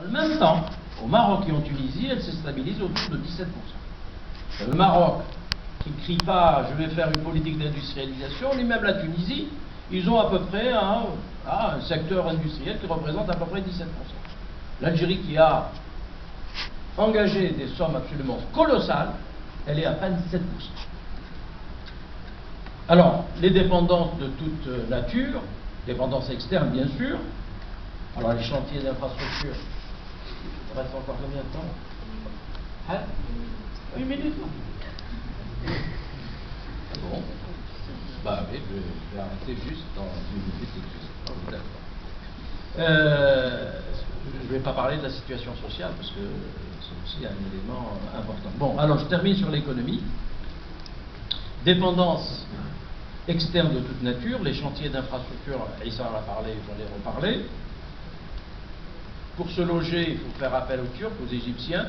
En même temps, au Maroc et en Tunisie, elle se stabilise autour de 17%. Le Maroc, qui ne crie pas « je vais faire une politique d'industrialisation », ni même la Tunisie, ils ont à peu près un secteur industriel qui représente à peu près 17%. L'Algérie, qui a engagé des sommes absolument colossales, elle est à peine 7%. Alors, les dépendances de toute nature, dépendances externes bien sûr, alors les chantiers d'infrastructure, il reste encore combien de temps? Hein? Une minute. Bon, bah oui, je vais arrêter juste dans une minute et juste. Oh, d'accord. Je ne vais pas parler de la situation sociale parce que c'est aussi un élément important. Bon, alors je termine sur l'économie. Dépendance externe de toute nature, les chantiers d'infrastructure, Issa en a parlé, j'en ai reparlé. Pour se loger, il faut faire appel aux Turcs, aux Égyptiens.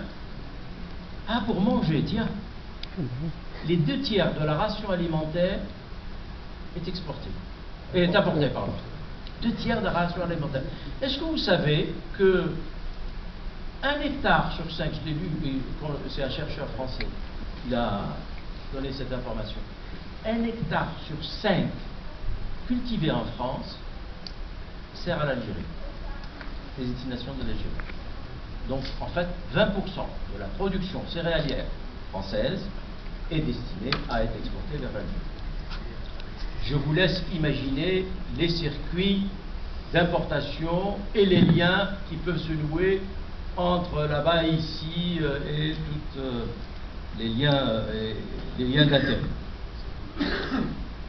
Ah, pour manger, tiens, les 2/3 de la ration alimentaire est exportée, est apportée, pardon. 2/3 de la ration alimentaire. Est-ce que vous savez que 1 hectare sur 5, je l'ai lu, c'est un chercheur français qui a donné cette information, 1 hectare sur 5 cultivé en France sert à l'Algérie, les destinations de l'Algérie. Donc en fait, 20% de la production céréalière française est destinée à être exportée vers l'Algérie. Je vous laisse imaginer les circuits d'importation et les liens qui peuvent se nouer entre là-bas et ici et tous les liens d'intérêt.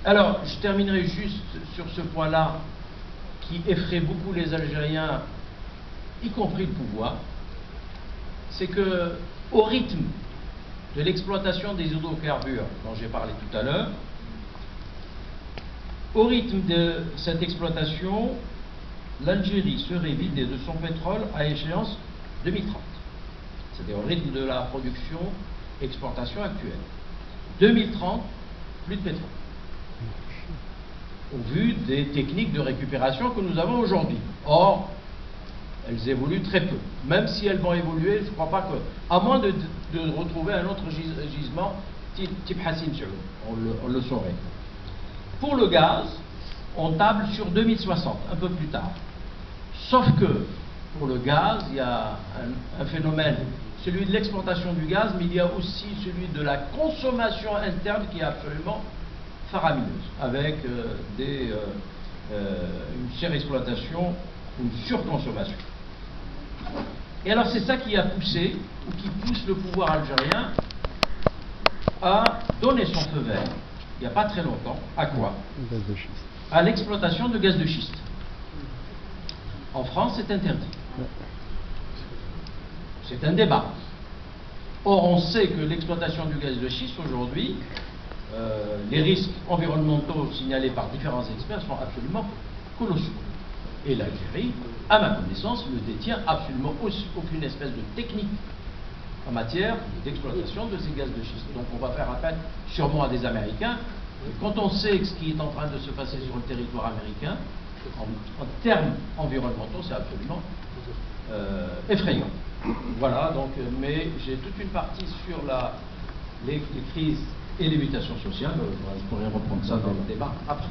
Alors, je terminerai juste sur ce point-là qui effraie beaucoup les Algériens, y compris le pouvoir, c'est que au rythme de l'exploitation des hydrocarbures dont j'ai parlé tout à l'heure, au rythme de cette exploitation, l'Algérie serait vidée de son pétrole à échéance 2030. C'est-à-dire au rythme de la production-exportation actuelle. 2030, plus de pétrole. Au vu des techniques de récupération que nous avons aujourd'hui. Or, elles évoluent très peu. Même si elles vont évoluer, je ne crois pas que... À moins de retrouver un autre gisement, type Hassin Saoud, on le saurait. Pour le gaz, on table sur 2060, un peu plus tard. Sauf que, pour le gaz, il y a un phénomène, celui de l'exportation du gaz, mais il y a aussi celui de la consommation interne qui est absolument faramineuse, avec une surexploitation, une surconsommation. Et alors c'est ça qui a poussé, ou qui pousse le pouvoir algérien à donner son feu vert, il n'y a pas très longtemps, à quoi? À l'exploitation de gaz de schiste. En France, c'est interdit. C'est un débat. Or, on sait que l'exploitation du gaz de schiste aujourd'hui, les risques environnementaux signalés par différents experts sont absolument colossaux. Et l'Algérie, à ma connaissance, ne détient absolument aucune espèce de technique en matière d'exploitation de ces gaz de schiste. Donc on va faire appel sûrement à des Américains. Et quand on sait ce qui est en train de se passer sur le territoire américain, en termes environnementaux, c'est absolument effrayant. Voilà, donc, mais j'ai toute une partie sur les crises et les mutations sociales. Je pourrais reprendre ça dans le débat après.